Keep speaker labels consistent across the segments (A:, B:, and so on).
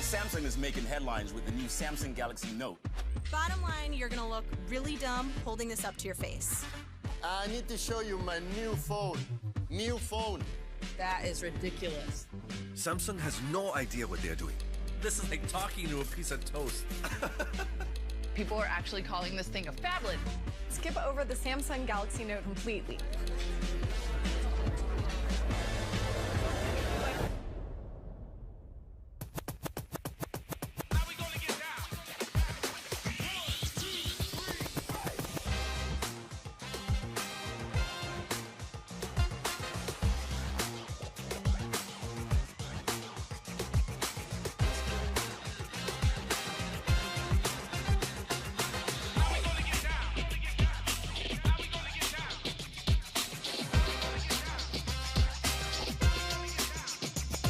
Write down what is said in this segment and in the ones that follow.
A: Samsung is making headlines with the new Samsung Galaxy Note.
B: Bottom line, you're gonna look really dumb holding this up to your face.
C: I need to show you my new phone. New phone.
D: That is ridiculous.
E: Samsung has no idea what they're doing.
F: This is like talking to a piece of toast.
D: People are actually calling this thing a phablet.
G: Skip over the Samsung Galaxy Note completely.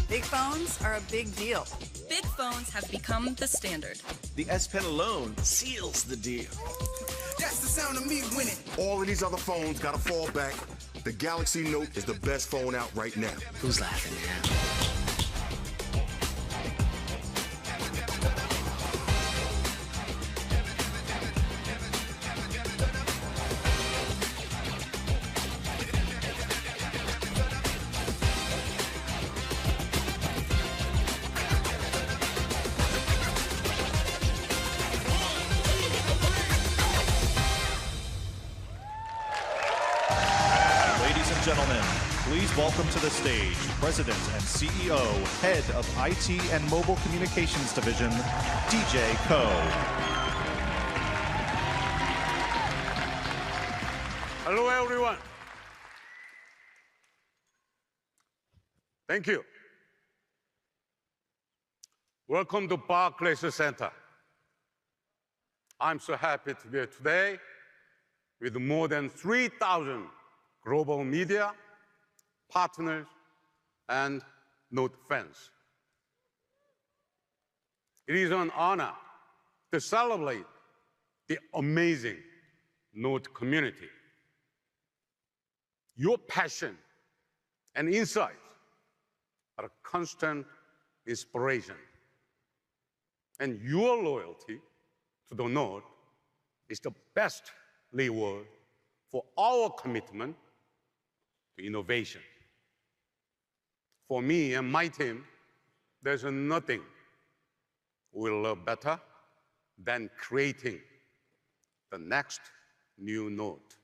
H: Big phones are a big deal.
B: Big phones have become the standard.
I: The S Pen alone seals the deal.
J: That's the sound of me winning.
K: All of these other phones gotta fall back. The Galaxy Note is the best phone out right now.
F: Who's laughing now?
L: Gentlemen, please welcome to the stage President and CEO, Head of IT and Mobile Communications Division, DJ Ko.
M: Hello, everyone. Thank you. Welcome to Barclays Center. I'm so happy to be here today with more than 3,000 global media, partners, and Note fans. It is an honor to celebrate the amazing Note community. Your passion and insights are a constant inspiration. And your loyalty to the Note is the best reward for our commitment to innovation. For me and my team, there's nothing we love better than creating the next new Note.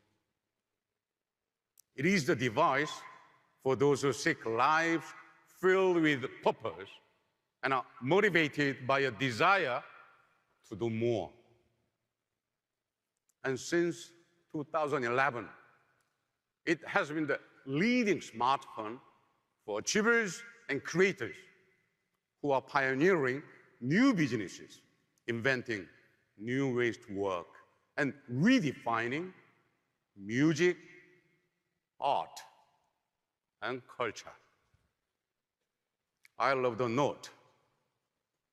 M: It is the device for those who seek lives filled with purpose and are motivated by a desire to do more. And since 2011, it has been the leading smartphone for achievers and creators who are pioneering new businesses, inventing new ways to work, and redefining music, art, and culture. I love the Note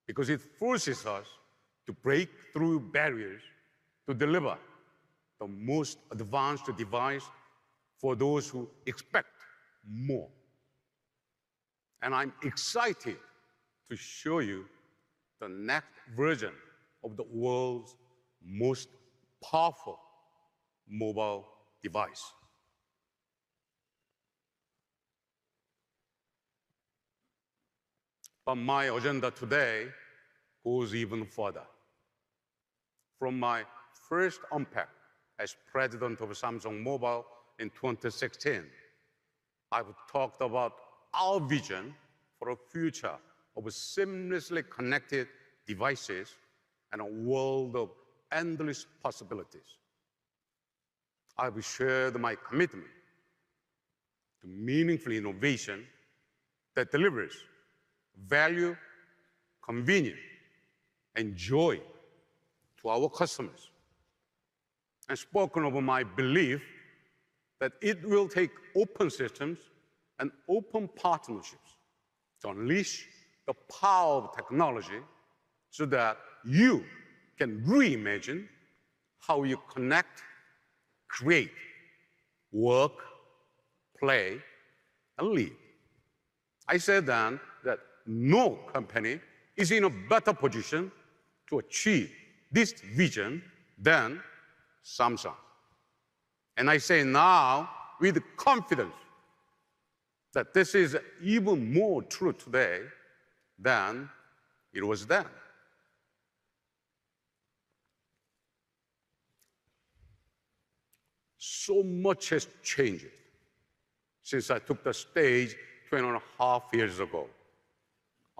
M: because it forces us to break through barriers to deliver the most advanced device for those who expect more. And I'm excited to show you the next version of the world's most powerful mobile device. But my agenda today goes even further. From my first unpack as president of Samsung Mobile in 2016, I've talked about our vision for a future of seamlessly connected devices and a world of endless possibilities. I've shared my commitment to meaningful innovation that delivers value, convenience, and joy to our customers, and spoken of my belief that it will take open systems and open partnerships to unleash the power of technology so that you can reimagine how you connect, create, work, play, and live. I said then that no company is in a better position to achieve this vision than Samsung. And I say now with confidence that this is even more true today than it was then. So much has changed since I took the stage 2.5 years ago.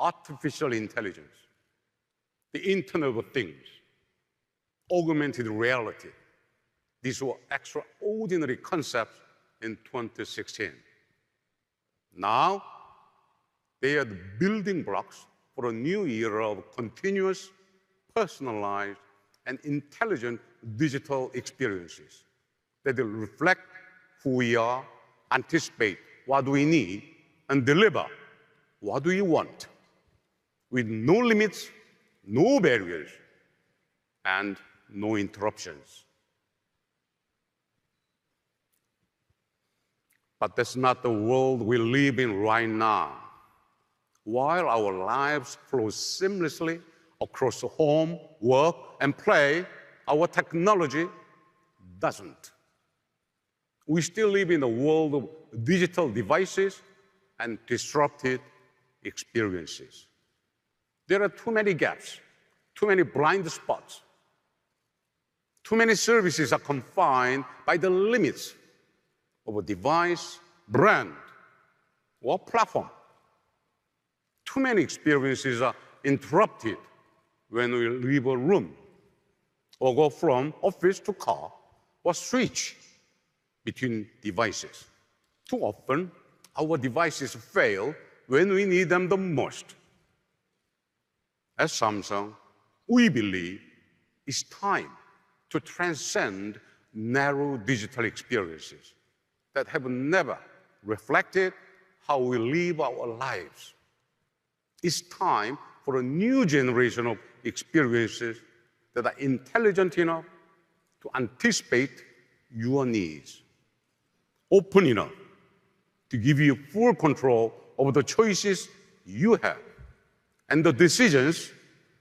M: Artificial intelligence, the Internet of Things, augmented reality. These were extraordinary concepts in 2016. Now, they are the building blocks for a new era of continuous, personalized, and intelligent digital experiences that will reflect who we are, anticipate what we need, and deliver what we want, with no limits, no barriers, and no interruptions. But that's not the world we live in right now. While our lives flow seamlessly across home, work, and play, our technology doesn't. We still live in a world of digital devices and disrupted experiences. There are too many gaps, too many blind spots. Too many services are confined by the limits of a device, brand, or platform. Too many experiences are interrupted when we leave a room or go from office to car or switch between devices. Too often, our devices fail when we need them the most. At Samsung, we believe it's time to transcend narrow digital experiences that have never reflected how we live our lives. It's time for a new generation of experiences that are intelligent enough to anticipate your needs, open enough to give you full control over the choices you have and the decisions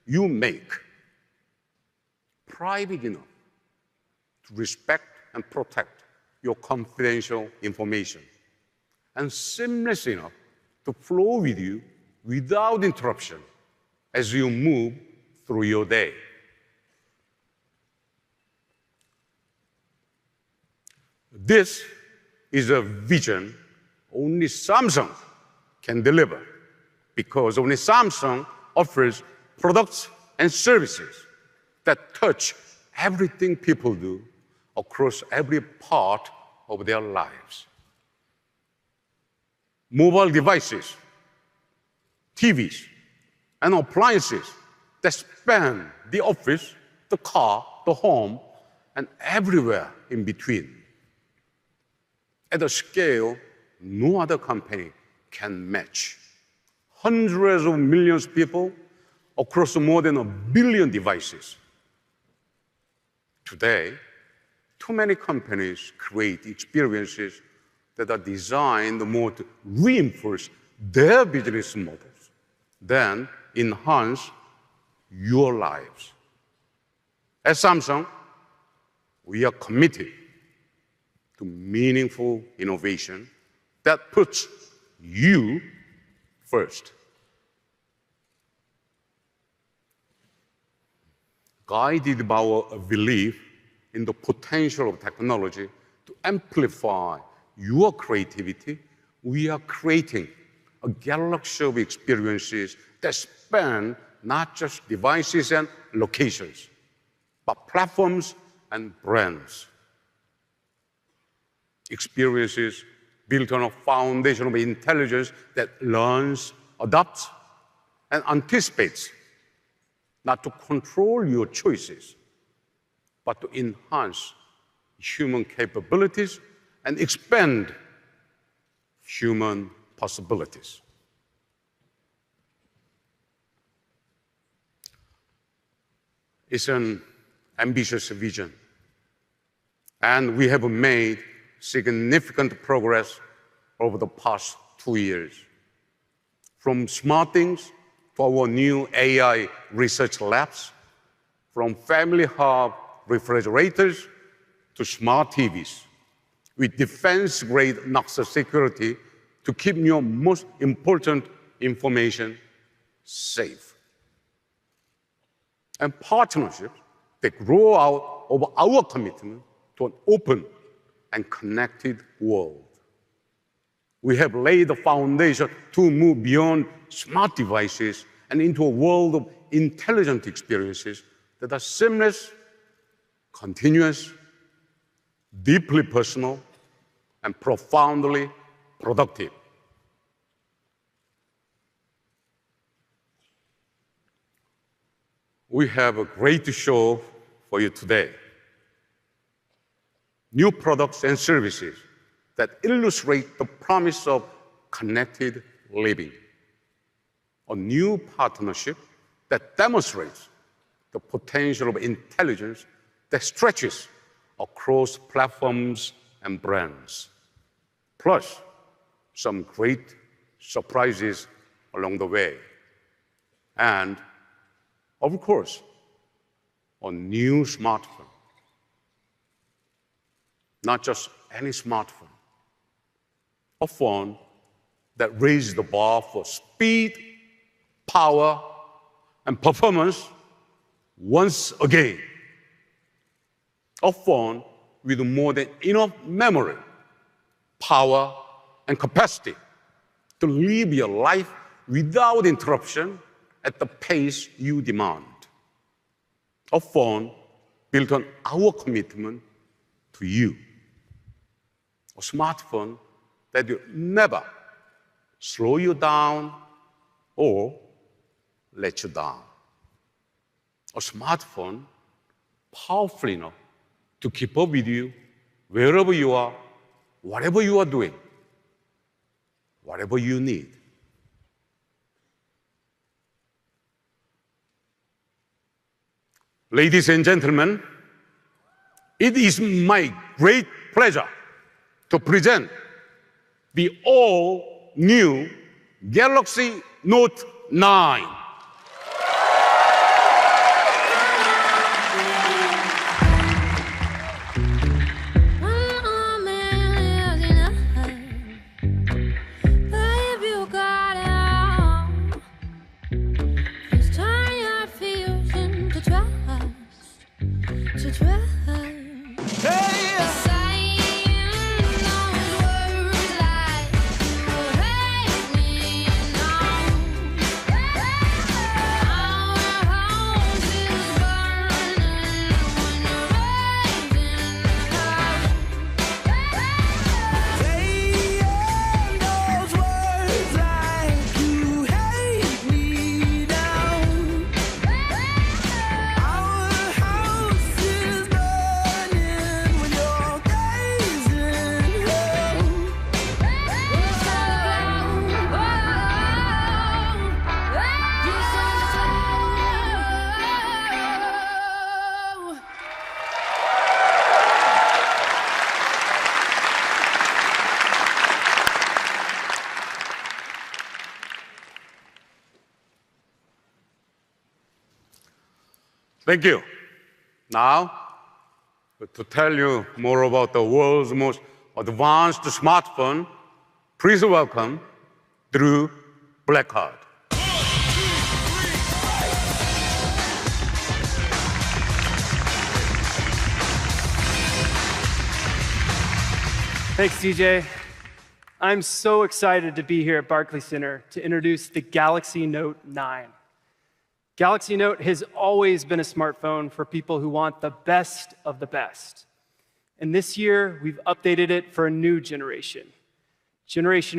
M: you make, private enough to respect and protect your confidential information, and seamless enough to flow with you without interruption as you move through your day. This is a vision only Samsung can deliver, because only Samsung offers products and services that touch everything people do across every part of their lives. Mobile devices, TVs, and appliances that span the office, the car, the home, and everywhere in between, at a scale no other company can match. Hundreds of millions of people across more than 1 billion devices. Today, too many companies create experiences that are designed more to reinforce their business models than enhance your lives. At Samsung, we are committed to meaningful innovation that puts you first. Guided by our belief in the potential of technology to amplify your creativity, we are creating a galaxy of experiences that span not just devices and locations, but platforms and brands. Experiences built on a foundation of intelligence that learns, adapts, and anticipates, not to control your choices, but to enhance human capabilities and expand human possibilities. It's an ambitious vision, and we have made significant progress over the past 2 years. From smart things to our new AI research labs, from family hub refrigerators to smart TVs, with defense-grade Noxa security to keep your most important information safe. And partnerships that grow out of our commitment to an open and connected world. We have laid the foundation to move beyond smart devices and into a world of intelligent experiences that are seamless, continuous, deeply personal, and profoundly productive. We have a great show for you today. New products and services that illustrate the promise of connected living. A new partnership that demonstrates the potential of intelligence that stretches across platforms and brands. Plus, some great surprises along the way. And, of course, a new smartphone. Not just any smartphone. A phone that raises the bar for speed, power, and performance once again. A phone with more than enough memory, power, and capacity to live your life without interruption at the pace you demand. A phone built on our commitment to you. A smartphone that will never slow you down or let you down. A smartphone powerful enough to keep up with you wherever you are, whatever you are doing, whatever you need. Ladies and gentlemen, it is my great pleasure to present the all-new Galaxy Note 9. Thank you. Now, to tell you more about the world's most advanced smartphone, please welcome Drew Blackheart.
N: Thanks, DJ. I'm so excited to be here at Barclays Center to introduce the Galaxy Note 9. Galaxy Note has always been a smartphone for people who want the best of the best. And this year, we've updated it for a new generation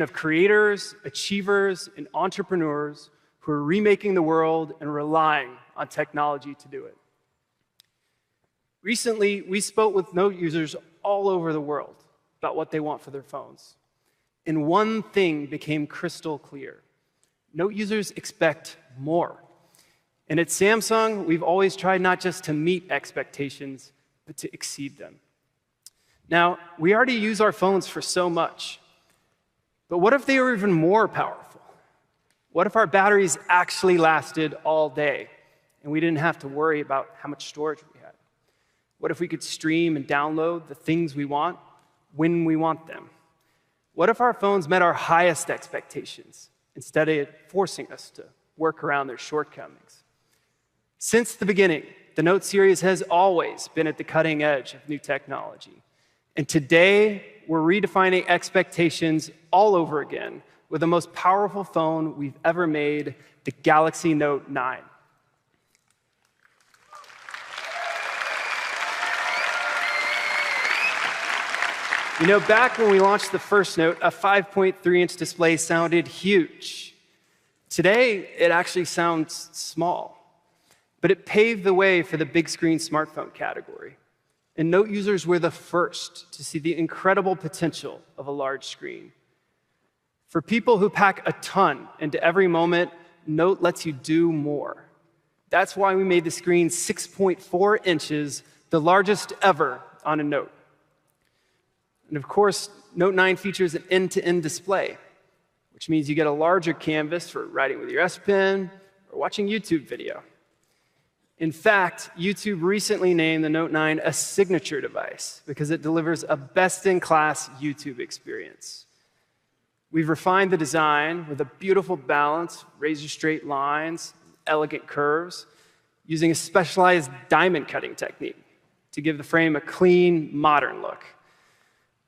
N: of creators, achievers, and entrepreneurs who are remaking the world and relying on technology to do it. Recently, we spoke with Note users all over the world about what they want for their phones. And one thing became crystal clear. Note users expect more. And at Samsung, we've always tried not just to meet expectations, but to exceed them. Now, we already use our phones for so much, but what if they were even more powerful? What if our batteries actually lasted all day and we didn't have to worry about how much storage we had? What if we could stream and download the things we want when we want them? What if our phones met our highest expectations instead of forcing us to work around their shortcomings? Since the beginning, the Note series has always been at the cutting edge of new technology. And today, we're redefining expectations all over again with the most powerful phone we've ever made, the Galaxy Note 9. You know, back when we launched the first Note, a 5.3-inch display sounded huge. Today, it actually sounds small. But it paved the way for the big screen smartphone category. And Note users were the first to see the incredible potential of a large screen. For people who pack a ton into every moment, Note lets you do more. That's why we made the screen 6.4 inches, the largest ever on a Note. And of course, Note 9 features an end-to-end display, which means you get a larger canvas for writing with your S Pen or watching YouTube video. In fact, YouTube recently named the Note 9 a signature device because it delivers a best-in-class YouTube experience. We've refined the design with a beautiful balance, razor-straight lines, elegant curves, using a specialized diamond cutting technique to give the frame a clean, modern look.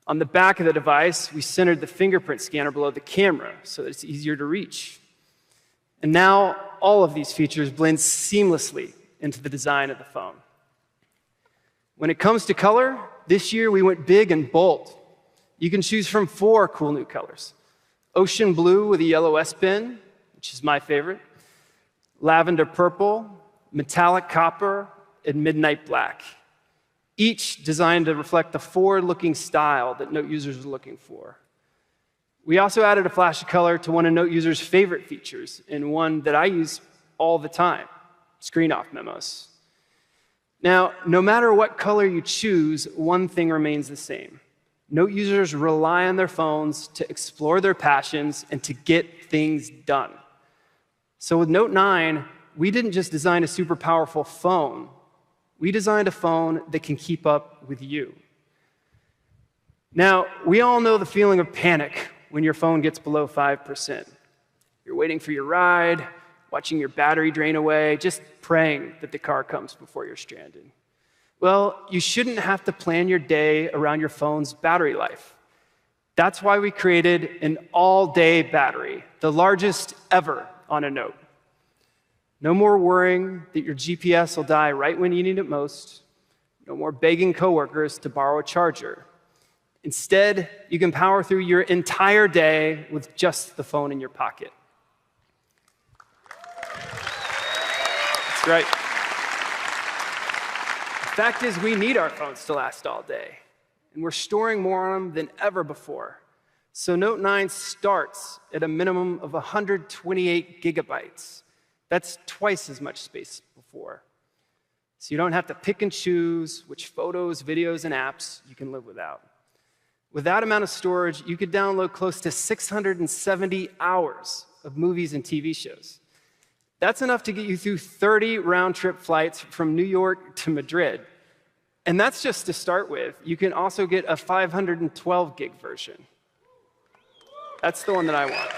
N: On the back of the device, we centered the fingerprint scanner below the camera so that it's easier to reach. And now, all of these features blend seamlessly into the design of the phone. When it comes to color, this year we went big and bold. You can choose from 4 cool new colors: ocean blue with a yellow S Pen, which is my favorite, lavender purple, metallic copper, and midnight black, each designed to reflect the forward-looking style that Note users are looking for. We also added a flash of color to one of Note users' favorite features, and one that I use all the time: screen-off memos. Now, no matter what color you choose, one thing remains the same. Note users rely on their phones to explore their passions and to get things done. So with Note 9, we didn't just design a super powerful phone. We designed a phone that can keep up with you. Now, we all know the feeling of panic when your phone gets below 5%. You're waiting for your ride, watching your battery drain away, just praying that the car comes before you're stranded. Well, you shouldn't have to plan your day around your phone's battery life. That's why we created an all-day battery, the largest ever on a Note. No more worrying that your GPS will die right when you need it most. No more begging coworkers to borrow a charger. Instead, you can power through your entire day with just the phone in your pocket. That's right. The fact is, we need our phones to last all day, and we're storing more on them than ever before. So Note 9 starts at a minimum of 128 gigabytes. That's twice as much space before. So you don't have to pick and choose which photos, videos, and apps you can live without. With that amount of storage, you could download close to 670 hours of movies and TV shows. That's enough to get you through 30 round-trip flights from New York to Madrid. And that's just to start with. You can also get a 512 gig version. That's the one that I want.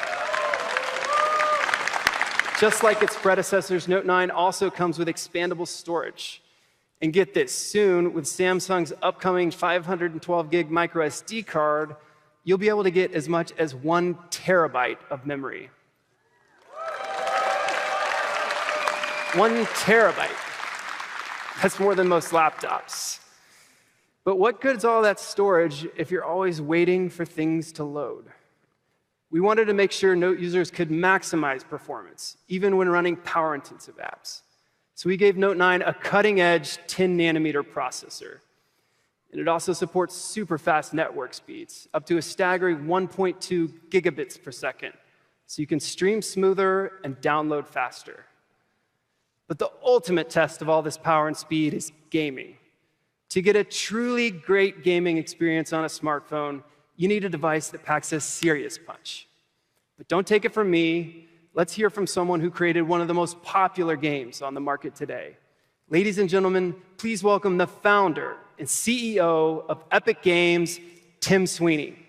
N: Just like its predecessors, Note 9 also comes with expandable storage. And get this, soon, with Samsung's upcoming 512 gig micro SD card, you'll be able to get as much as 1 terabyte of memory. 1 terabyte. That's more than most laptops. But what good is all that storage if you're always waiting for things to load? We wanted to make sure Note users could maximize performance, even when running power-intensive apps. So we gave Note 9 a cutting-edge 10-nanometer processor. And it also supports super-fast network speeds, up to a staggering 1.2 gigabits per second. So you can stream smoother and download faster. But the ultimate test of all this power and speed is gaming. To get a truly great gaming experience on a smartphone, you need a device that packs a serious punch. But don't take it from me. let's hear from someone who created one of the most popular games on the market today. Ladies and gentlemen, please welcome the founder and CEO of Epic Games, Tim Sweeney.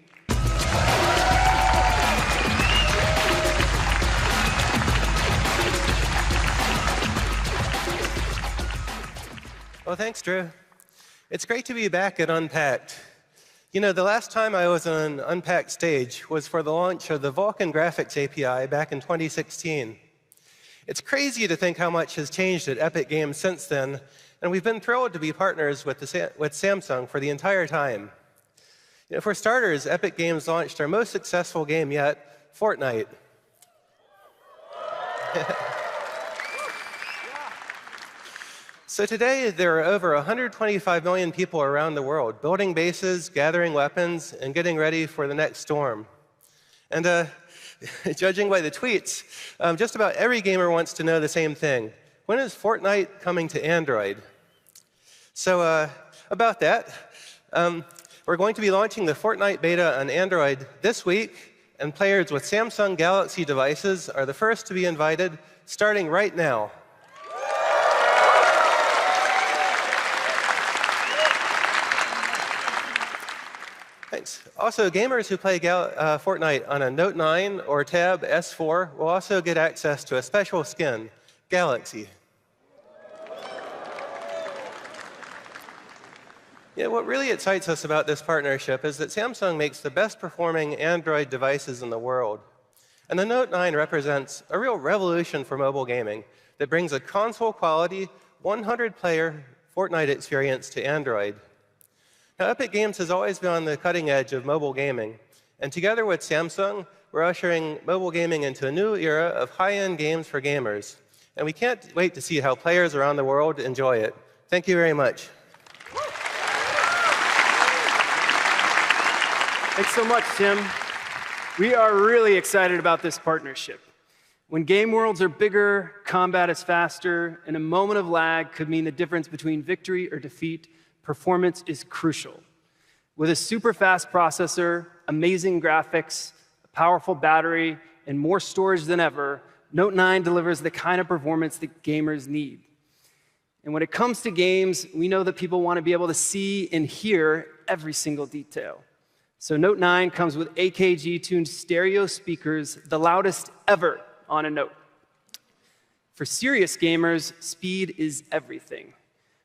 O: Well, thanks, Drew. It's great to be back at Unpacked. You know, the last time I was on an Unpacked stage was for the launch of the Vulkan Graphics API back in 2016. It's crazy to think how much has changed at Epic Games since then, and we've been thrilled to be partners with Samsung for the entire time. You know, for starters, Epic Games launched our most successful game yet, Fortnite. So today, there are over 125 million people around the world building bases, gathering weapons, and getting ready for the next storm. And judging by the tweets, just about every gamer wants to know the same thing. When is Fortnite coming to Android? So about that, we're going to be launching the Fortnite beta on Android this week, and players with Samsung Galaxy devices are the first to be invited, starting right now. Thanks. Also, gamers who play Fortnite on a Note 9 or Tab S4 will also get access to a special skin, Galaxy. Yeah, what really excites us about this partnership is that Samsung makes the best performing Android devices in the world. And the Note 9 represents a real revolution for mobile gaming that brings a console-quality, 100-player Fortnite experience to Android. Now, Epic Games has always been on the cutting edge of mobile gaming, and together with Samsung, we're ushering mobile gaming into a new era of high-end games for gamers. And we can't wait to see how players around the world enjoy it. Thank you very much.
N: Thanks so much, Tim. We are really excited about this partnership. When game worlds are bigger, combat is faster, and a moment of lag could mean the difference between victory or defeat, performance is crucial. With a super fast processor, amazing graphics, a powerful battery, and more storage than ever, Note 9 delivers the kind of performance that gamers need. And when it comes to games, we know that people want to be able to see and hear every single detail. So Note 9 comes with AKG-tuned stereo speakers, the loudest ever on a Note. For serious gamers, speed is everything.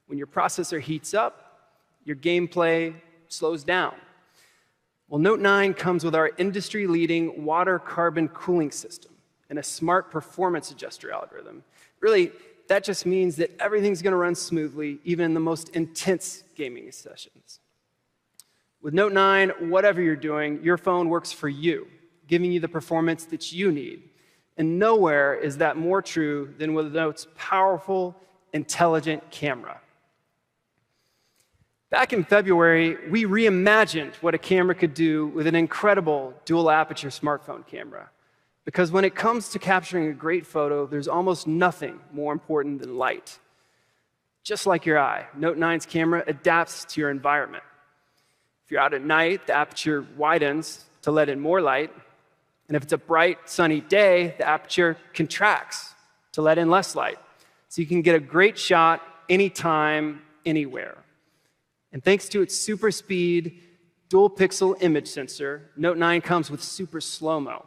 N: When your processor heats up, your gameplay slows down. Well, Note 9 comes with our industry-leading water carbon cooling system and a smart performance adjuster algorithm. Really, that just means that everything's going to run smoothly, even in the most intense gaming sessions. With Note 9, whatever you're doing, your phone works for you, giving you the performance that you need. And nowhere is that more true than with Note's powerful, intelligent camera. Back in February, we reimagined what a camera could do with an incredible dual-aperture smartphone camera. Because when it comes to capturing a great photo, there's almost nothing more important than light. Just like your eye, Note 9's camera adapts to your environment. If you're out at night, the aperture widens to let in more light. And if it's a bright, sunny day, the aperture contracts to let in less light. So you can get a great shot anytime, anywhere. And thanks to its super speed, dual pixel image sensor, Note 9 comes with super slow-mo,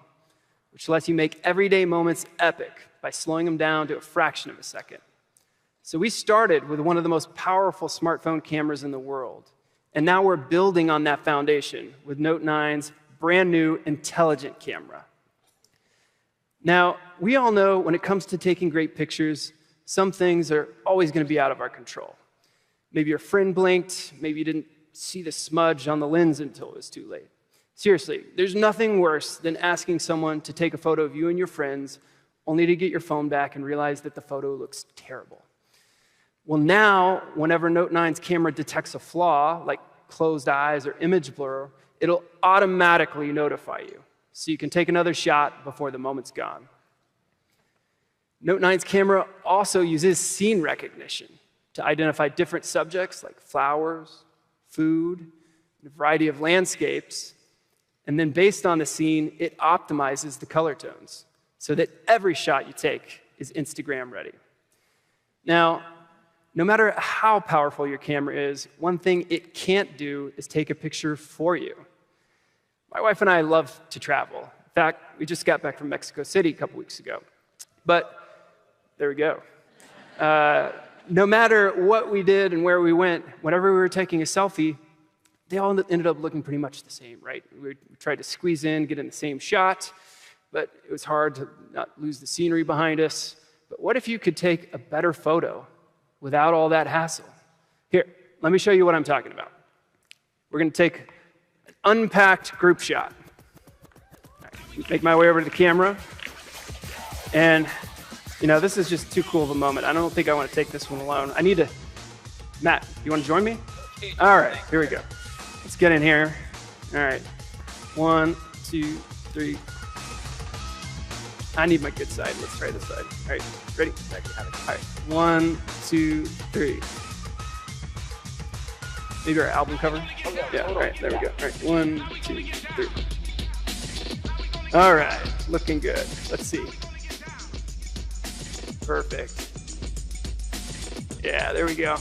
N: which lets you make everyday moments epic by slowing them down to a fraction of a second. So we started with one of the most powerful smartphone cameras in the world. And now we're building on that foundation with Note 9's brand new intelligent camera. Now, we all know when it comes to taking great pictures, some things are always going to be out of our control. Maybe your friend blinked, maybe you didn't see the smudge on the lens until it was too late. Seriously, there's nothing worse than asking someone to take a photo of you and your friends, only to get your phone back and realize that the photo looks terrible. Well, now, whenever Note 9's camera detects a flaw, like closed eyes or image blur, it'll automatically notify you, so you can take another shot before the moment's gone. Note 9's camera also uses scene recognition to identify different subjects like flowers, food, and a variety of landscapes. And then based on the scene, it optimizes the color tones. so that every shot you take is Instagram ready. Now, no matter how powerful your camera is, one thing it can't do is take a picture for you. My wife and I love to travel. In fact, we just got back from Mexico City a couple weeks ago. But there we go. No matter what we did and where we went, whenever we were taking a selfie, they all ended up looking pretty much the same, right? We tried to squeeze in, get in the same shot, but it was hard to not lose the scenery behind us. But what if you could take a better photo without all that hassle? Here, let me show you what I'm talking about. We're going to take an unpacked group shot. Right, make my way over to the camera. And, you know, this is just too cool of a moment. I don't think I want to take this one alone. I need to... Matt, you want to join me? All right, here we go. Let's get in here. All right. 1, 2, 3. I need my good side. Let's try this side. All right, ready? All right, 1, 2, 3. Maybe our album cover? Yeah, all right, there we go. All right, 1, 2, 3. All right, looking good. Let's see. Perfect. Yeah, there we go.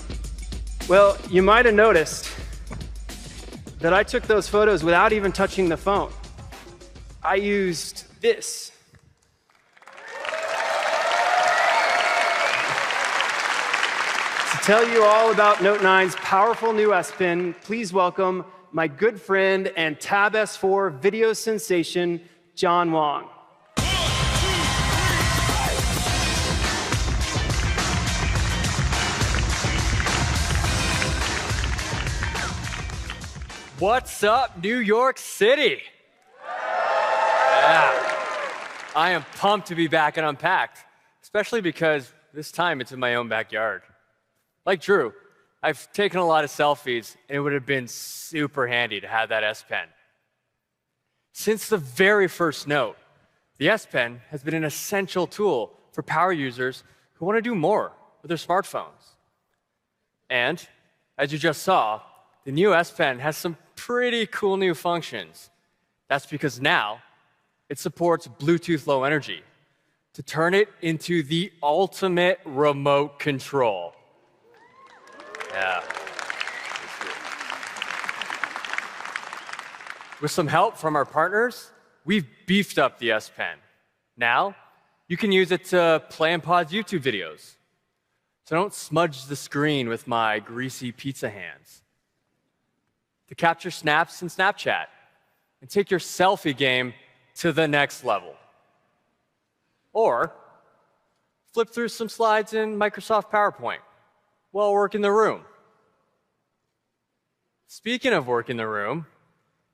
N: Well, you might have noticed that I took those photos without even touching the phone. I used this. To tell you all about Note 9's powerful new S Pen, please welcome my good friend and Tab S4 video sensation, John Wong.
P: What's up, New York City? Yeah. I am pumped to be back and unpacked, especially because this time it's in my own backyard. Like Drew, I've taken a lot of selfies, and it would have been super handy to have that S Pen. Since the very first Note, the S Pen has been an essential tool for power users who want to do more with their smartphones. And as you just saw, the new S Pen has some pretty cool new functions. That's because now it supports Bluetooth Low Energy to turn it into the ultimate remote control. Yeah. With some help from our partners, we've beefed up the S Pen. Now, you can use it to play and pause YouTube videos. So don't smudge the screen with my greasy pizza hands. To capture snaps in Snapchat and take your selfie game to the next level. Or flip through some slides in Microsoft PowerPoint while working the room. Speaking of work in the room,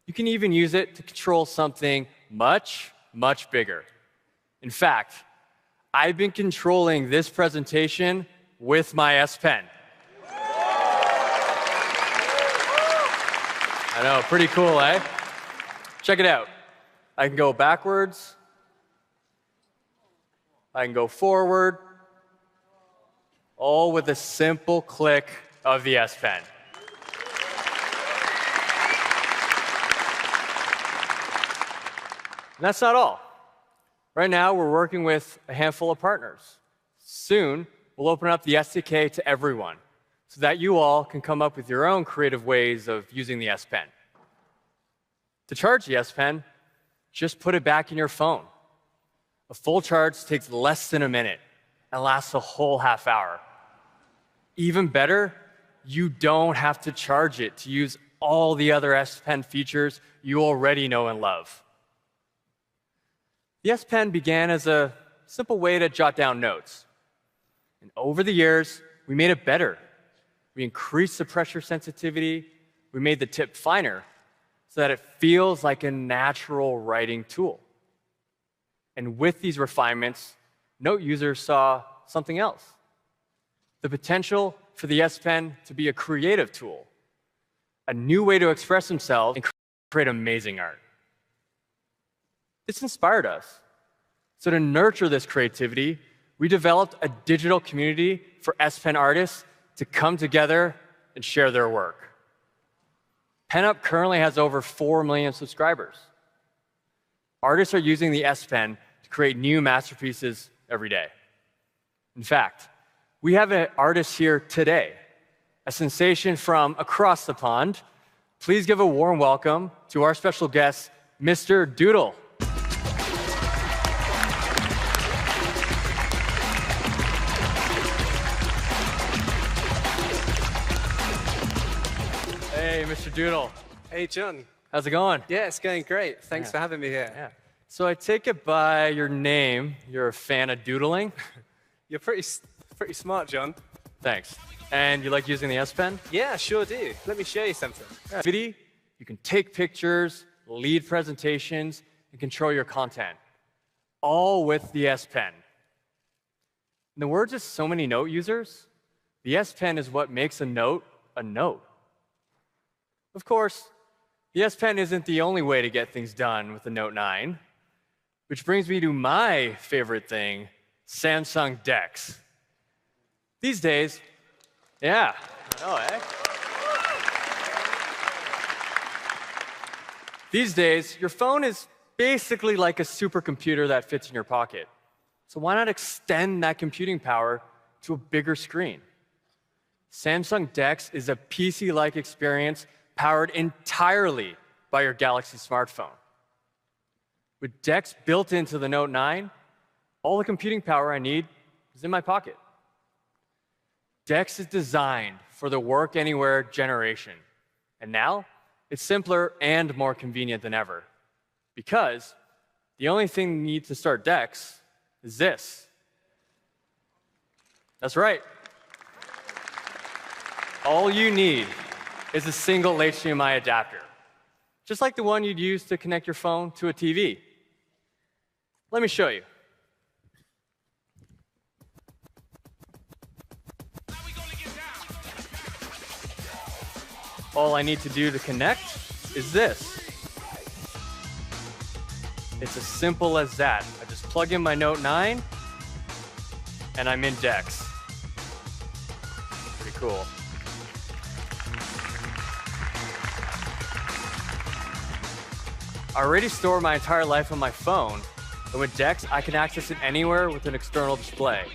P: you can even use it to control something much, much bigger. In fact, I've been controlling this presentation with my S Pen. I know, pretty cool, eh? Check it out. I can go backwards. I can go forward. All with a simple click of the S Pen. And that's not all. Right now, we're working with a handful of partners. Soon, we'll open up the SDK to everyone so that you all can come up with your own creative ways of using the S Pen. To charge the S Pen, just put it back in your phone. A full charge takes less than a minute and lasts a whole half hour. Even better, you don't have to charge it to use all the other S Pen features you already know and love. The S Pen began as a simple way to jot down notes. And over the years, we made it better. We increased the pressure sensitivity. We made the tip finer so that it feels like a natural writing tool. And with these refinements, Note users saw something else. The potential for the S Pen to be a creative tool, a new way to express themselves and create amazing art. This inspired us. So to nurture this creativity, we developed a digital community for S Pen artists to come together and share their work. PenUp currently has over 4 million subscribers. Artists are using the S Pen to create new masterpieces every day. In fact, we have an artist here today, a sensation from across the pond. Please give a warm welcome to our special guest, Mr. Doodle. Hey, Mr. Doodle.
Q: Hey, John.
P: How's it going?
Q: Yeah, it's going great. Thanks for having me here.
P: Yeah. So I take it by your name, you're a fan of doodling?
Q: You're pretty smart, John.
P: Thanks. And you like using the S Pen?
Q: Yeah, sure do. Let me show you something.
P: Video, you can take pictures, lead presentations, and control your content, all with the S Pen. In the words of so many Note users, the S Pen is what makes a note a note. Of course, the S Pen isn't the only way to get things done with the Note 9, which brings me to my favorite thing, Samsung DeX. These days, yeah, I know, eh? These days, your phone is basically like a supercomputer that fits in your pocket. So why not extend that computing power to a bigger screen? Samsung DeX is a PC-like experience powered entirely by your Galaxy smartphone. With DeX built into the Note 9, all the computing power I need is in my pocket. DeX is designed for the work anywhere generation. And now, it's simpler and more convenient than ever. Because the only thing you need to start DeX is this. That's right. All you need is a single HDMI adapter, just like the one you'd use to connect your phone to a TV. Let me show you. All I need to do to connect is this. It's as simple as that. I just plug in my Note 9, and I'm in DeX. Pretty cool. I already store my entire life on my phone, and with DeX, I can access it anywhere with an external display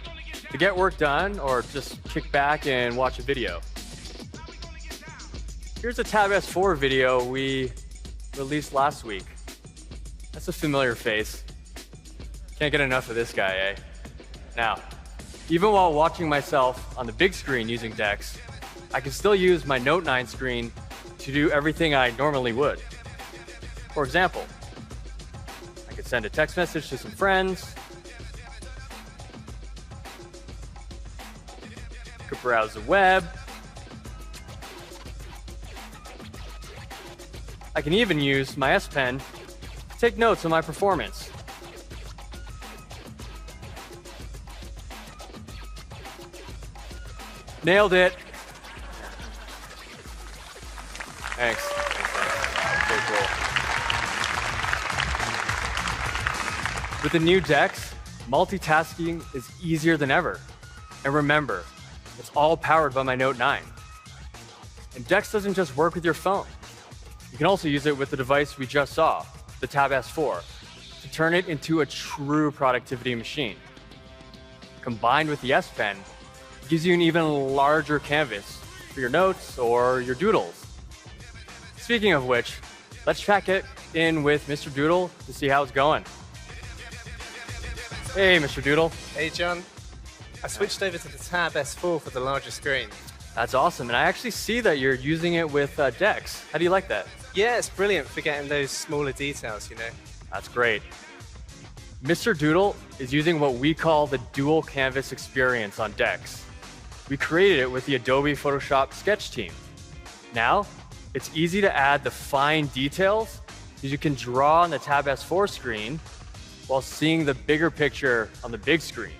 P: to get work done or just kick back and watch a video. Here's a Tab S4 video we released last week. That's a familiar face. Can't get enough of this guy, eh? Now, even while watching myself on the big screen using DeX, I can still use my Note 9 screen to do everything I normally would. For example, I could send a text message to some friends, could browse the web, I can even use my S Pen to take notes on my performance. Nailed it. Thanks. Very cool. With the new DeX, multitasking is easier than ever. And remember, it's all powered by my Note 9. And DeX doesn't just work with your phone. You can also use it with the device we just saw, the Tab S4, to turn it into a true productivity machine. Combined with the S Pen, it gives you an even larger canvas for your notes or your doodles. Speaking of which, let's check it in with Mr. Doodle to see how it's going. Hey, Mr. Doodle.
Q: Hey, John. I switched over to the Tab S4 for the larger screen.
P: That's awesome, and I actually see that you're using it with DeX. How do you like that?
Q: Yeah, it's brilliant for getting those smaller details, you know.
P: That's great. Mr. Doodle is using what we call the dual canvas experience on DeX. We created it with the Adobe Photoshop Sketch team. Now, it's easy to add the fine details that you can draw on the Tab S4 screen while seeing the bigger picture on the big screen.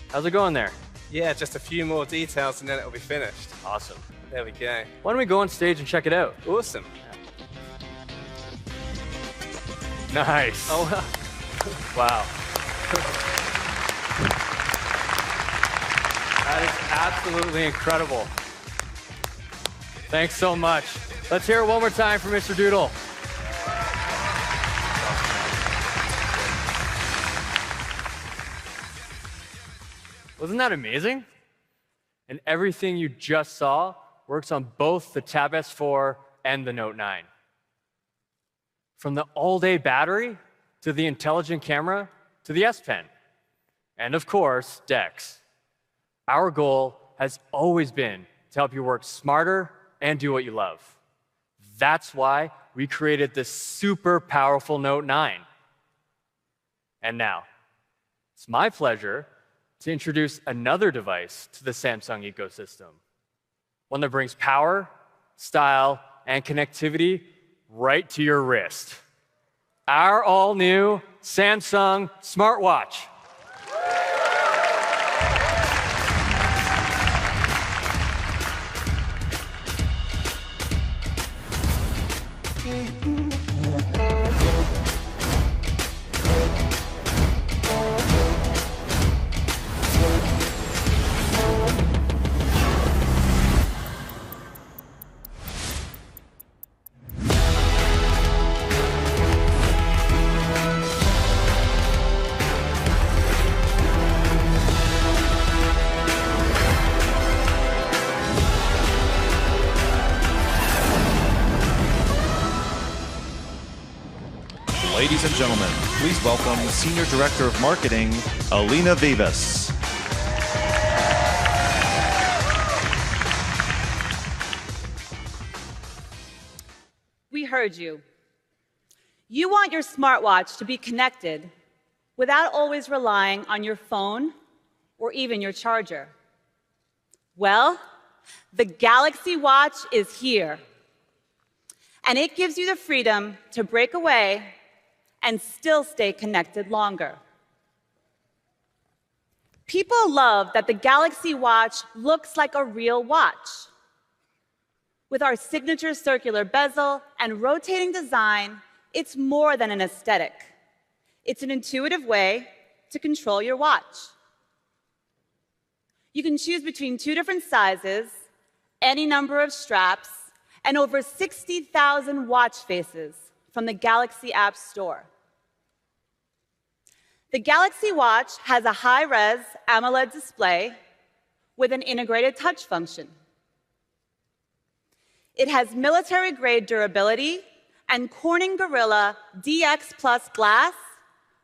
P: How's it going there?
Q: Yeah, just a few more details and then it'll be finished.
P: Awesome.
Q: There we go.
P: Why don't we go on stage and check it out?
Q: Awesome.
P: Nice.
Q: Oh,
P: wow. That is absolutely incredible. Thanks so much. Let's hear it one more time for Mr. Doodle. Wasn't that amazing? And everything you just saw works on both the Tab S4 and the Note 9. From the all-day battery to the intelligent camera to the S Pen. And of course, DeX. Our goal has always been to help you work smarter and do what you love. That's why we created this super powerful Note 9. And now, it's my pleasure to introduce another device to the Samsung ecosystem. One that brings power, style, and connectivity right to your wrist. Our all-new Samsung smartwatch.
L: Ladies and gentlemen, please welcome Senior Director of Marketing, Alina Vivas.
R: We heard you. You want your smartwatch to be connected without always relying on your phone or even your charger. Well, the Galaxy Watch is here. And it gives you the freedom to break away and still stay connected longer. People love that the Galaxy Watch looks like a real watch. With our signature circular bezel and rotating design, it's more than an aesthetic. It's an intuitive way to control your watch. You can choose between 2 different sizes, any number of straps, and over 60,000 watch faces from the Galaxy App Store. The Galaxy Watch has a high-res AMOLED display with an integrated touch function. It has military-grade durability and Corning Gorilla DX Plus glass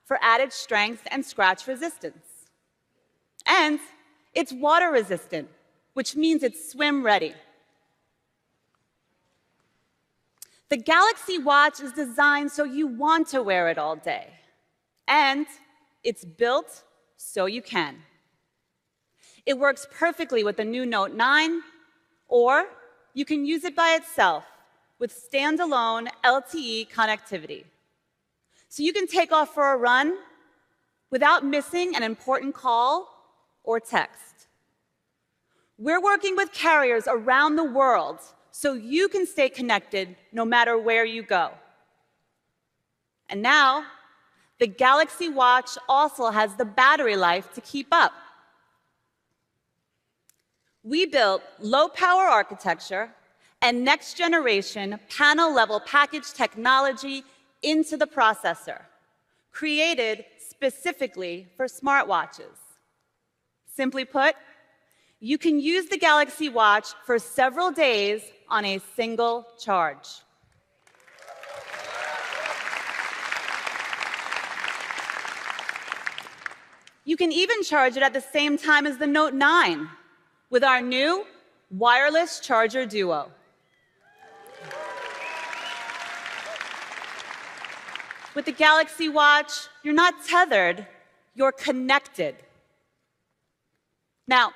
R: for added strength and scratch resistance. And it's water-resistant, which means it's swim-ready. The Galaxy Watch is designed so you want to wear it all day. And it's built so you can. It works perfectly with the new Note 9, or you can use it by itself with standalone LTE connectivity. So you can take off for a run without missing an important call or text. We're working with carriers around the world so you can stay connected no matter where you go. And now, the Galaxy Watch also has the battery life to keep up. We built low-power architecture and next-generation panel-level package technology into the processor, created specifically for smartwatches. Simply put, you can use the Galaxy Watch for several days on a single charge. You can even charge it at the same time as the Note 9 with our new wireless charger duo. With the Galaxy Watch, you're not tethered, you're connected. Now,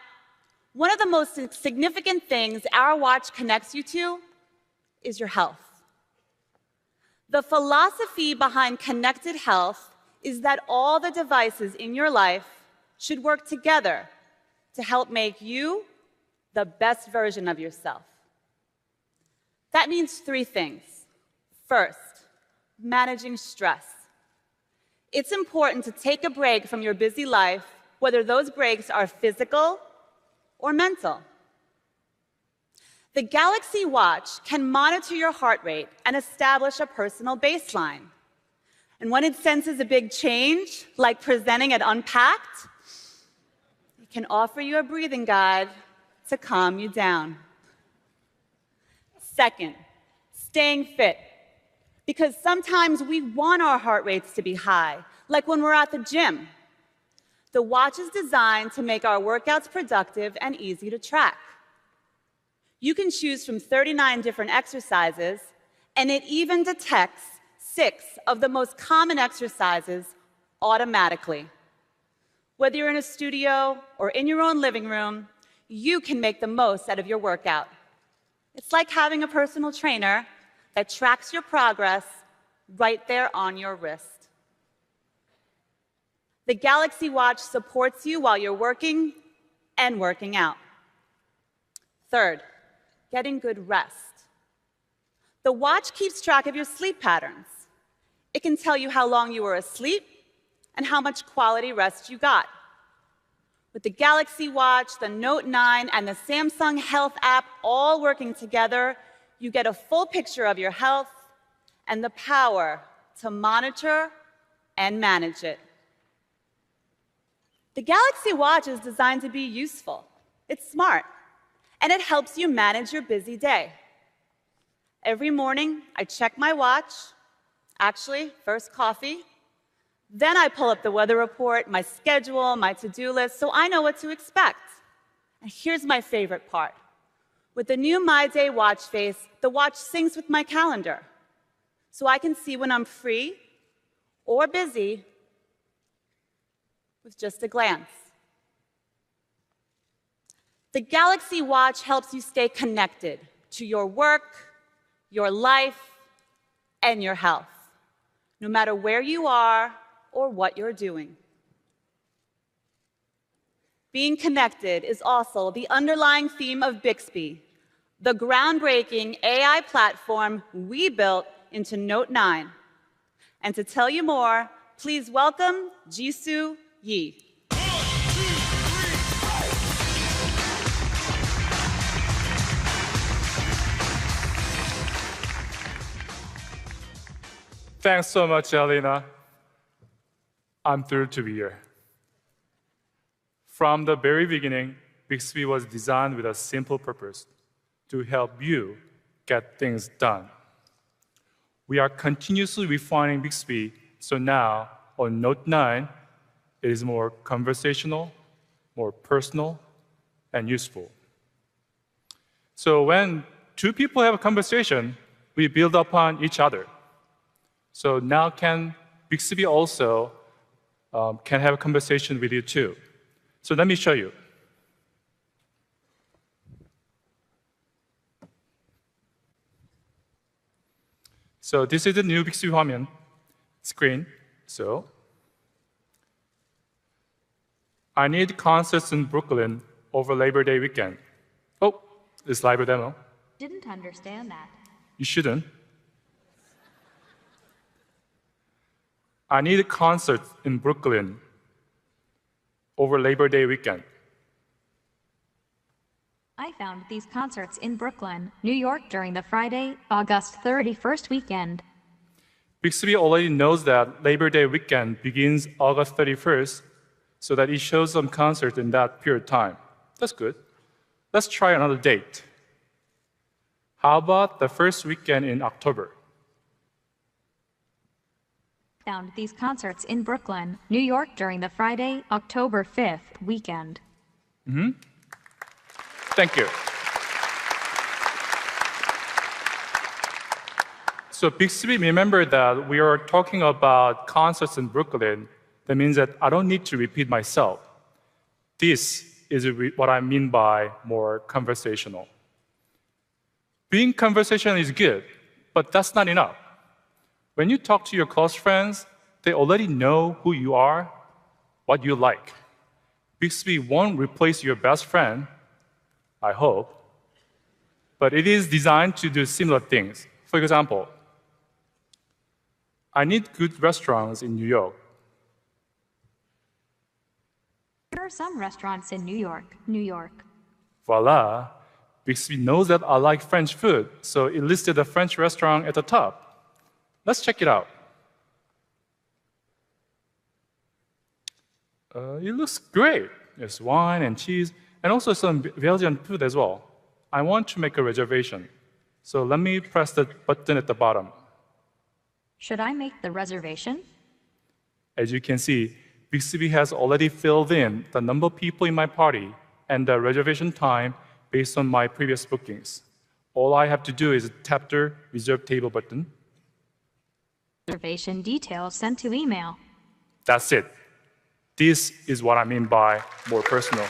R: one of the most significant things our watch connects you to is your health. The philosophy behind connected health is that all the devices in your life should work together to help make you the best version of yourself. That means 3 things. First, managing stress. It's important to take a break from your busy life, whether those breaks are physical or mental. The Galaxy Watch can monitor your heart rate and establish a personal baseline. And when it senses a big change, like presenting at Unpacked, it can offer you a breathing guide to calm you down. Second, staying fit. Because sometimes we want our heart rates to be high, like when we're at the gym. The watch is designed to make our workouts productive and easy to track. You can choose from 39 different exercises, and it even detects 6 of the most common exercises automatically. Whether you're in a studio or in your own living room, you can make the most out of your workout. It's like having a personal trainer that tracks your progress right there on your wrist. The Galaxy Watch supports you while you're working and working out. Third, getting good rest. The watch keeps track of your sleep patterns. It can tell you how long you were asleep and how much quality rest you got. With the Galaxy Watch, the Note 9, and the Samsung Health app all working together, you get a full picture of your health and the power to monitor and manage it. The Galaxy Watch is designed to be useful. It's smart, and it helps you manage your busy day. Every morning, I check my watch. Actually, first coffee. Then I pull up the weather report, my schedule, my to-do list, so I know what to expect. And here's my favorite part. With the new My Day watch face, the watch syncs with my calendar, so I can see when I'm free or busy with just a glance. The Galaxy Watch helps you stay connected to your work, your life, and your health, no matter where you are or what you're doing. Being connected is also the underlying theme of Bixby, the groundbreaking AI platform we built into Note 9. And to tell you more, please welcome Jisoo Yi.
S: Thanks so much, Elena. I'm thrilled to be here. From the very beginning, Bixby was designed with a simple purpose: to help you get things done. We are continuously refining Bixby, so now on Note 9, it is more conversational, more personal, and useful. So when two people have a conversation, we build upon each other. So now Bixby also can have a conversation with you too. So let me show you. So this is the new Bixby 화면 screen. So I need concerts in Brooklyn over Labor Day weekend. Oh, this live demo.
T: Didn't understand that.
S: You shouldn't. I need a concert in Brooklyn over Labor Day weekend.
T: I found these concerts in Brooklyn, New York during the Friday, August 31st weekend.
S: Bixby already knows that Labor Day weekend begins August 31st, so that it shows some concert in that period of time. That's good. Let's try another date. How about the first weekend in October?
T: Found these concerts in Brooklyn, New York during the Friday, October 5th weekend.
S: Thank you. So Bixby, remember that we are talking about concerts in Brooklyn. That means that I don't need to repeat myself. This is what I mean by more conversational. Being conversational is good, but that's not enough. When you talk to your close friends, they already know who you are, what you like. Bixby won't replace your best friend, I hope, but it is designed to do similar things. For example, I need good restaurants in New York.
T: There are some restaurants in New York, New York.
S: Voila, Bixby knows that I like French food, so it listed a French restaurant at the top. Let's check it out. It looks great. There's wine and cheese, and also some Belgian food as well. I want to make a reservation. So let me press the button at the bottom.
T: Should I make the reservation?
S: As you can see, Bixby has already filled in the number of people in my party and the reservation time based on my previous bookings. All I have to do is tap the Reserve Table button.
T: Reservation details sent to email.
S: That's it. This is what I mean by more personal.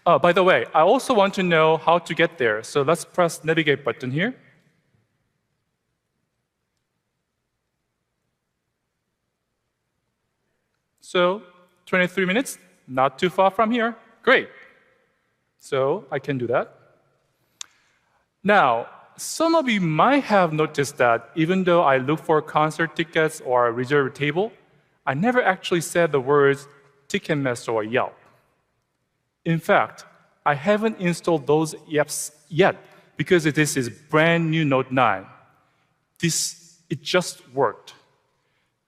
S: By the way, I also want to know how to get there, so let's press Navigate button here. So, 23 minutes, not too far from here. Great. So, I can do that. Now, some of you might have noticed that even though I look for concert tickets or a reserved table, I never actually said the words Ticketmaster or Yelp. In fact, I haven't installed those apps yet because this is brand new Note 9. It just worked.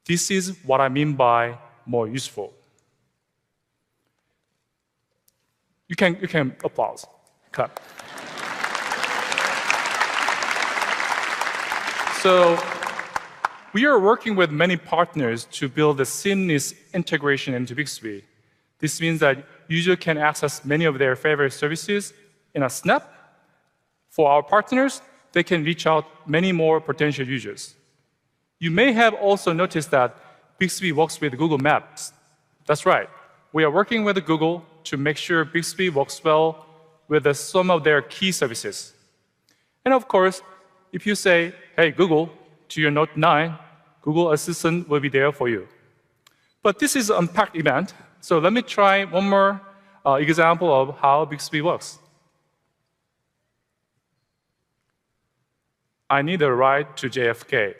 S: This is what I mean by more useful. You can applause, clap. So we are working with many partners to build a seamless integration into Bixby. This means that users can access many of their favorite services in a snap. For our partners, they can reach out many more potential users. You may have also noticed that Bixby works with Google Maps. That's right. We are working with Google to make sure Bixby works well with some of their key services. And of course, if you say, hey, Google, to your Note 9, Google Assistant will be there for you. But this is an unpacked event, so let me try one more example of how Bixby works. I need a ride to JFK.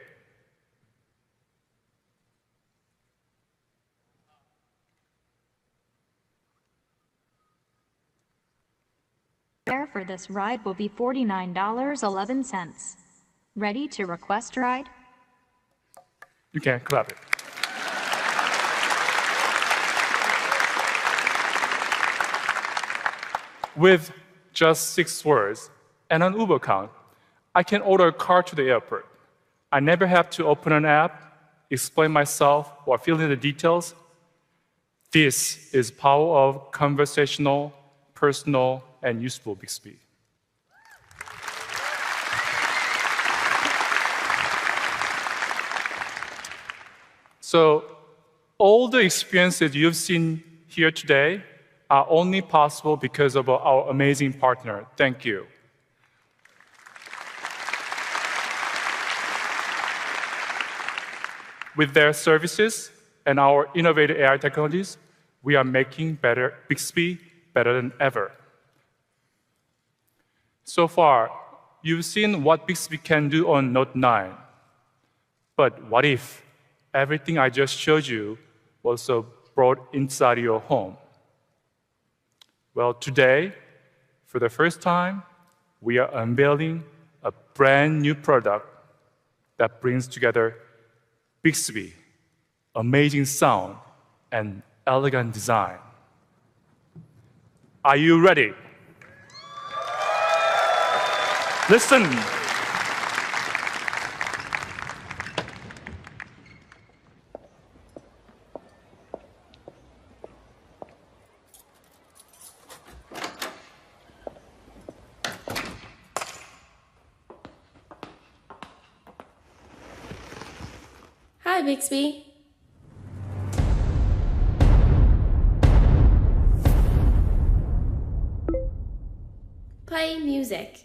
T: Fare for this ride will be $49.11. Ready to request ride?
S: You can clap it. With just 6 words and an Uber account, I can order a car to the airport. I never have to open an app, explain myself, or fill in the details. This is power of conversational, personal, and useful Bixby. So all the experiences you've seen here today are only possible because of our amazing partner. Thank you. With their services and our innovative AI technologies, we are making Bixby better than ever. So far, you've seen what Bixby can do on Note 9. But what if everything I just showed you was brought inside your home? Well, today, for the first time, we are unveiling a brand new product that brings together Bixby, amazing sound, and elegant design. Are you ready? Listen.
U: Hi, Bixby. Play music.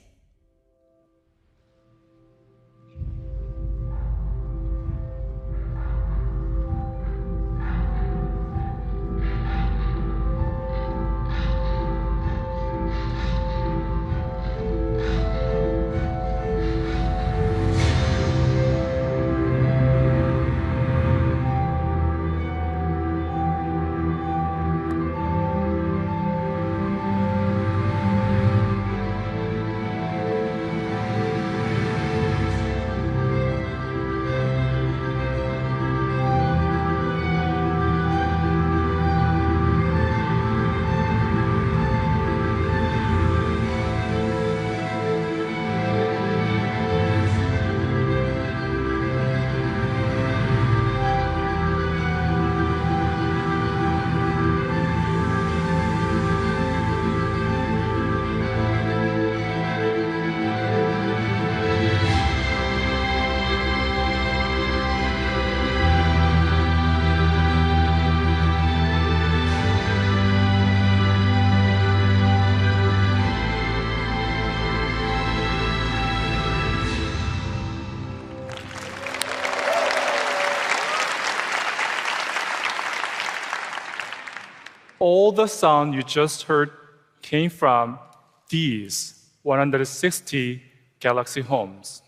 S: all the sound you just heard came from these 160 Galaxy homes.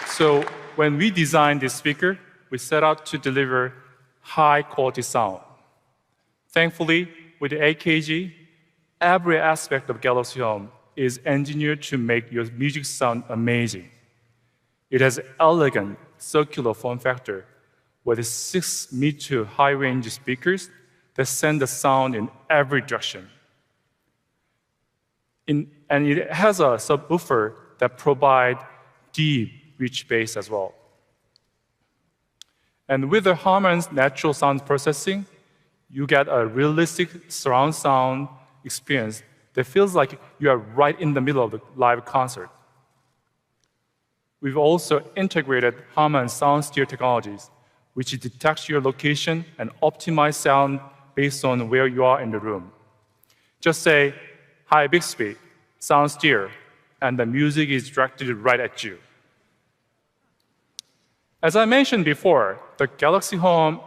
S: So when we designed this speaker, we set out to deliver high-quality sound. Thankfully, with the AKG, every aspect of Galaxy Home is engineered to make your music sound amazing. It has elegant circular form factor with 6 mid to high-range speakers that send the sound in every direction. And it has a subwoofer that provides deep, rich bass as well. And with the Harman's natural sound processing, you get a realistic surround sound experience that feels like you are right in the middle of the live concert. We've also integrated Harman sound steer technologies, which detects your location and optimizes sound based on where you are in the room. Just say, "Hi, Bixby, sound steer," and the music is directed right at you. As I mentioned before, the Galaxy Home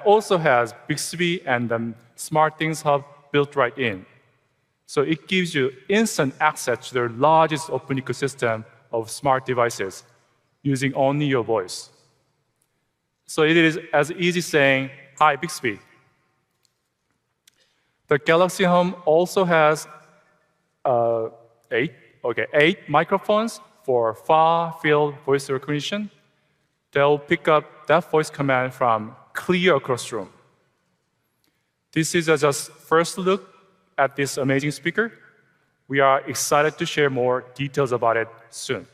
S: also has Bixby and the SmartThings Hub built right in. So it gives you instant access to the largest open ecosystem of smart devices using only your voice. So it is as easy saying, "Hi, Bixby." The Galaxy Home also has 8 microphones for far-field voice recognition. They'll pick up that voice command from clear across the room. This is just first look at this amazing speaker. We are excited to share more details about it soon.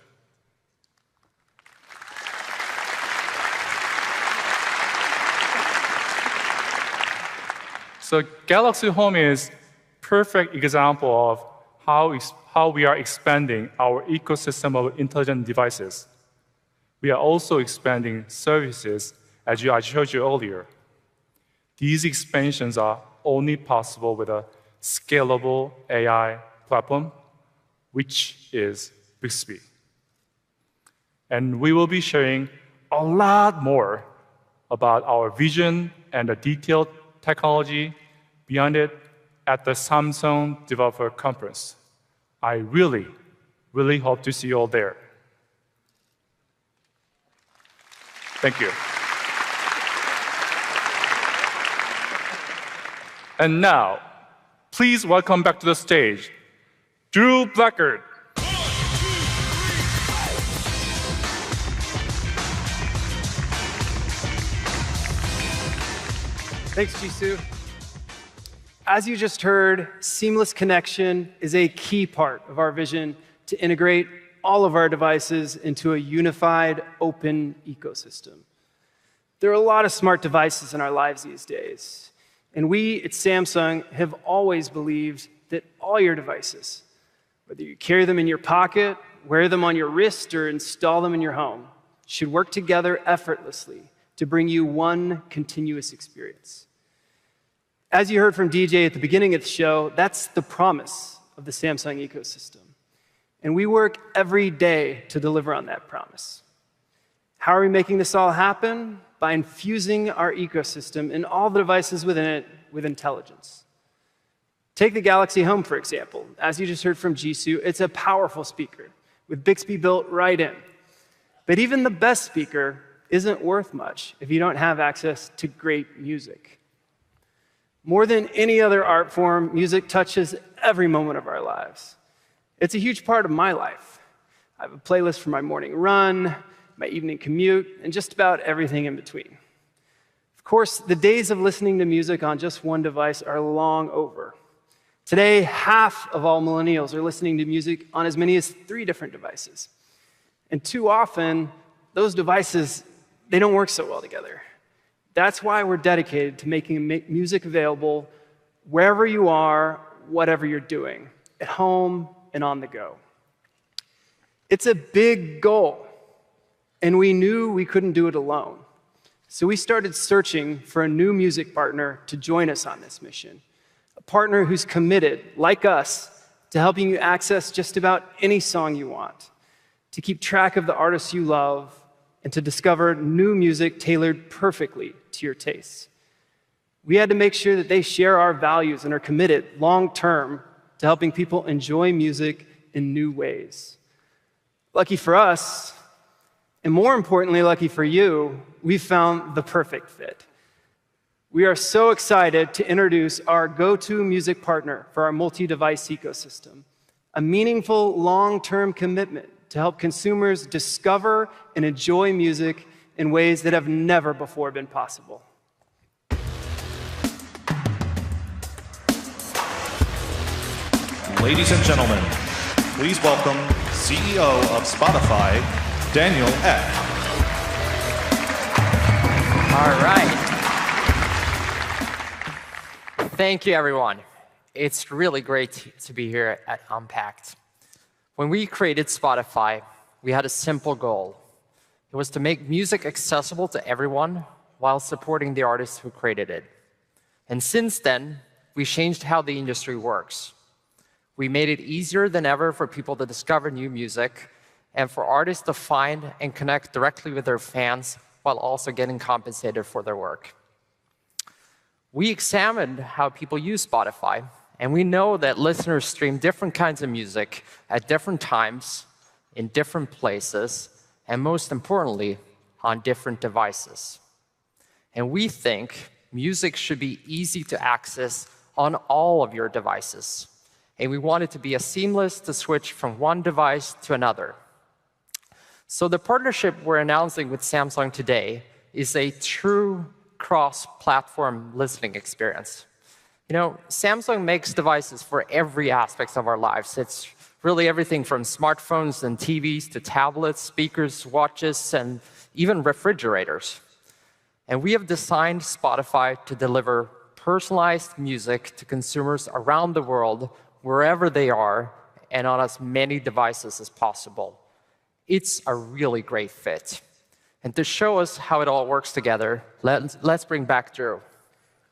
S: So Galaxy Home is a perfect example of how we are expanding our ecosystem of intelligent devices. We are also expanding services, as I showed you earlier. These expansions are only possible with a scalable AI platform, which is Bixby. And we will be sharing a lot more about our vision and the detailed technology beyond it at the Samsung Developer Conference. I really, really hope to see you all there. Thank you. And now, please welcome back to the stage, Drew Blackard.
N: Thanks, Jisoo. As you just heard, seamless connection is a key part of our vision to integrate all of our devices into a unified, open ecosystem. There are a lot of smart devices in our lives these days, and we at Samsung have always believed that all your devices, whether you carry them in your pocket, wear them on your wrist, or install them in your home, should work together effortlessly to bring you one continuous experience. As you heard from DJ at the beginning of the show, that's the promise of the Samsung ecosystem. And we work every day to deliver on that promise. How are we making this all happen? By infusing our ecosystem and all the devices within it with intelligence. Take the Galaxy Home, for example. As you just heard from Jisoo, it's a powerful speaker with Bixby built right in. But even the best speaker isn't worth much if you don't have access to great music. More than any other art form, music touches every moment of our lives. It's a huge part of my life. I have a playlist for my morning run, my evening commute, and just about everything in between. Of course, the days of listening to music on just one device are long over. Today, half of all millennials are listening to music on as many as 3 different devices. And too often, those devices, they don't work so well together. That's why we're dedicated to making music available wherever you are, whatever you're doing, at home and on the go. It's a big goal, and we knew we couldn't do it alone. So we started searching for a new music partner to join us on this mission, a partner who's committed, like us, to helping you access just about any song you want, to keep track of the artists you love, and to discover new music tailored perfectly to your tastes. We had to make sure that they share our values and are committed long-term to helping people enjoy music in new ways. Lucky for us, and more importantly, lucky for you, we found the perfect fit. We are so excited to introduce our go-to music partner for our multi-device ecosystem, a meaningful long-term commitment to help consumers discover and enjoy music in ways that have never before been possible.
L: Ladies and gentlemen, please welcome CEO of Spotify, Daniel Ek.
A: All right. Thank you, everyone. It's really great to be here at Unpacked. When we created Spotify, we had a simple goal. It was to make music accessible to everyone while supporting the artists who created it. And since then, we changed how the industry works. We made it easier than ever for people to discover new music and for artists to find and connect directly with their fans while also getting compensated for their work. We examined how people use Spotify, and we know that listeners stream different kinds of music at different times, in different places, and most importantly, on different devices. And we think music should be easy to access on all of your devices. And we want it to be as seamless to switch from one device to another. So the partnership we're announcing with Samsung today is a true cross-platform listening experience. You know, Samsung makes devices for every aspect of our lives. It's really everything from smartphones and TVs to tablets, speakers, watches, and even refrigerators. And we have designed Spotify to deliver personalized music to consumers around the world, wherever they are, and on as many devices as possible. It's a really great fit. And to show us how it all works together, let's bring back Drew.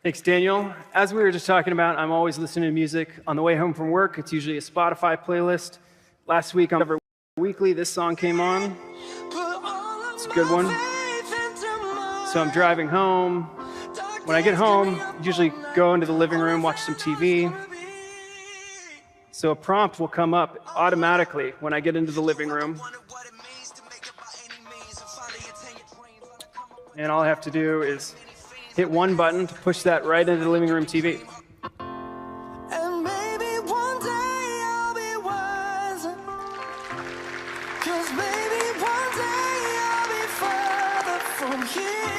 N: Thanks, Daniel. As we were just talking about, I'm always listening to music on the way home from work. It's usually a Spotify playlist. Last week on Every Weekly, this song came on. It's a good one. So I'm driving home. When I get home, I usually go into the living room, watch some TV. So a prompt will come up automatically when I get into the living room. And all I have to do is hit one button to push that right into the living room TV.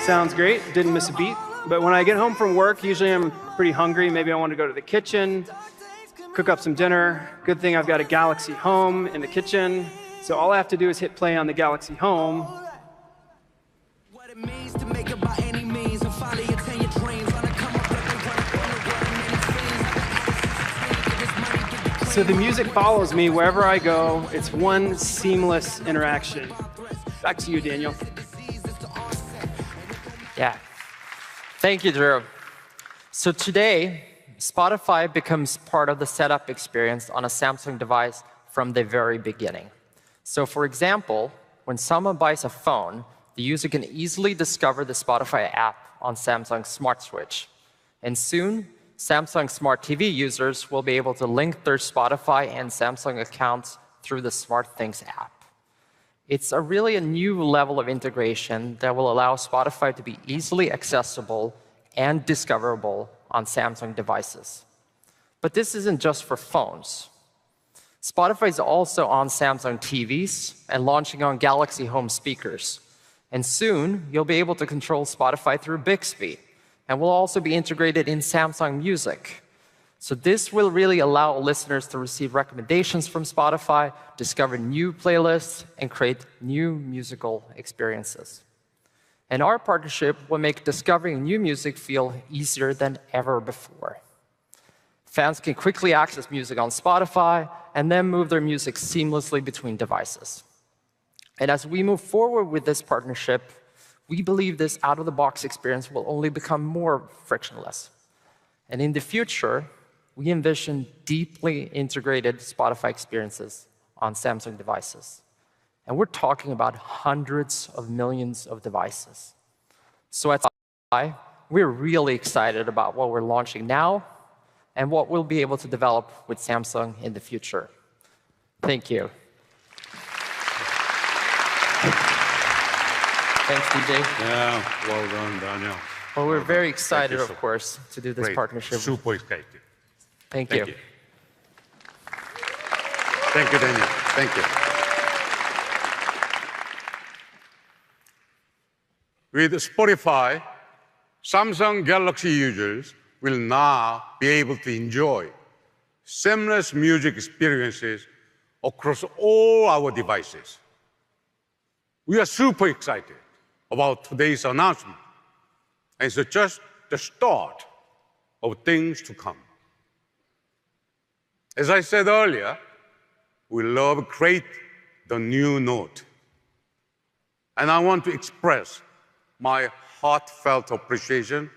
N: Sounds great, didn't miss a beat. But when I get home from work, usually I'm pretty hungry. Maybe I want to go to the kitchen, cook up some dinner. Good thing I've got a Galaxy Home in the kitchen. So all I have to do is hit play on the Galaxy Home. So the music follows me wherever I go. It's one seamless interaction. Back to you, Daniel.
A: Yeah. Thank you, Drew. So today, Spotify becomes part of the setup experience on a Samsung device from the very beginning. So for example, when someone buys a phone, the user can easily discover the Spotify app on Samsung's Smart Switch. And soon, Samsung Smart TV users will be able to link their Spotify and Samsung accounts through the SmartThings app. It's really a new level of integration that will allow Spotify to be easily accessible and discoverable on Samsung devices. But this isn't just for phones. Spotify is also on Samsung TVs and launching on Galaxy Home speakers. And soon, you'll be able to control Spotify through Bixby, and will also be integrated in Samsung Music. So this will really allow listeners to receive recommendations from Spotify, discover new playlists, and create new musical experiences. And our partnership will make discovering new music feel easier than ever before. Fans can quickly access music on Spotify and then move their music seamlessly between devices. And as we move forward with this partnership, we believe this out-of-the-box experience will only become more frictionless. And in the future, we envision deeply integrated Spotify experiences on Samsung devices. And we're talking about hundreds of millions of devices. So at Spotify, we're really excited about what we're launching now and what we'll be able to develop with Samsung in the future. Thank you. Thanks, DJ.
M: Yeah, well done, Daniel.
A: Well, we're very excited, of course, to do this partnership.
M: Super excited.
A: Thank you.
M: Thank you, Daniel. Thank you. With Spotify, Samsung Galaxy users will now be able to enjoy seamless music experiences across all our devices. We are super excited about today's announcement, and it's just the start of things to come. As I said earlier, we love to create the new Note. And I want to express my heartfelt appreciation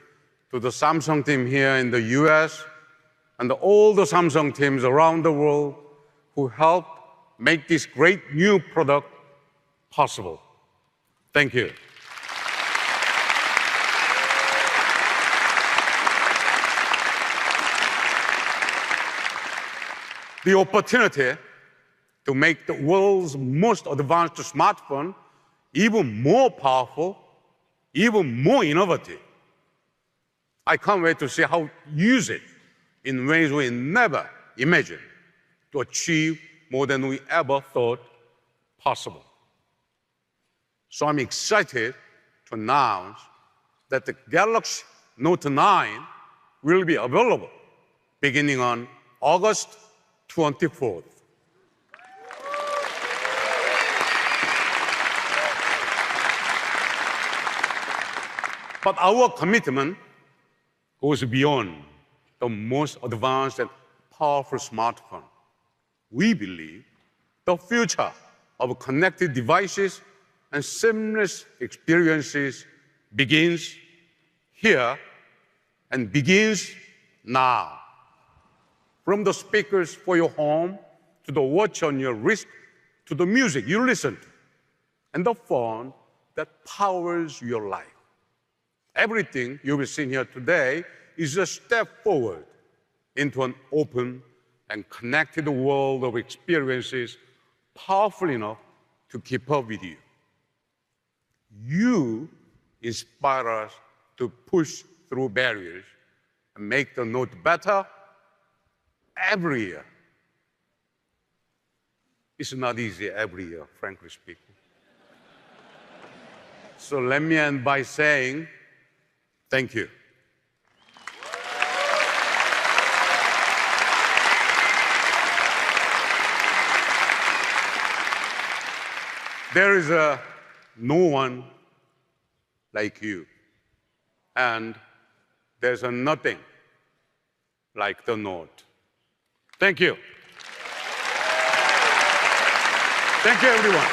M: to the Samsung team here in the US and all the Samsung teams around the world who helped make this great new product possible. Thank you. The opportunity to make the world's most advanced smartphone even more powerful, even more innovative. I can't wait to see how we use it in ways we never imagined to achieve more than we ever thought possible. So I'm excited to announce that the Galaxy Note 9 will be available beginning on August 24th. But our commitment goes beyond the most advanced and powerful smartphone. We believe the future of connected devices and seamless experiences begins here and begins now. From the speakers for your home, to the watch on your wrist, to the music you listen to, and the phone that powers your life. Everything you will see here today is a step forward into an open and connected world of experiences powerful enough to keep up with you. You inspire us to push through barriers and make the Note better every year. It's not easy every year, frankly speaking. So let me end by saying thank you. There is no one like you, and there's nothing like the Note. Thank you. Thank you, everyone.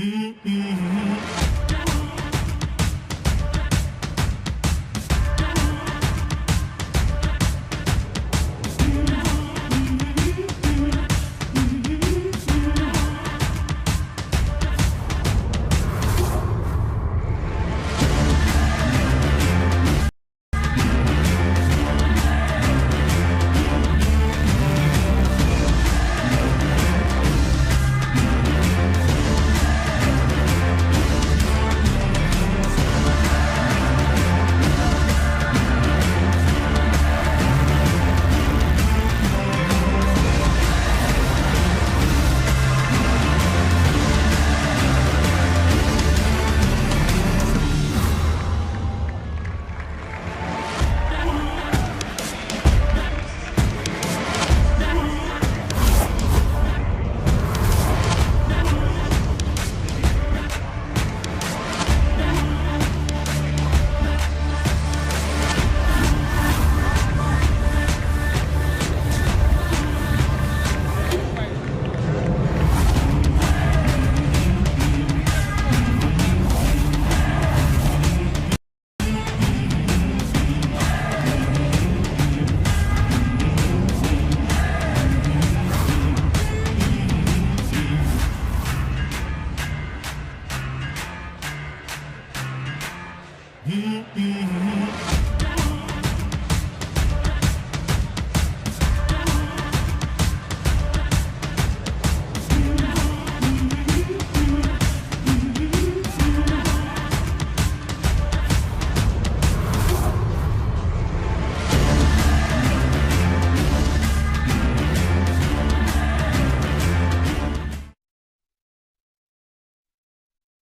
J: Mm-hmm.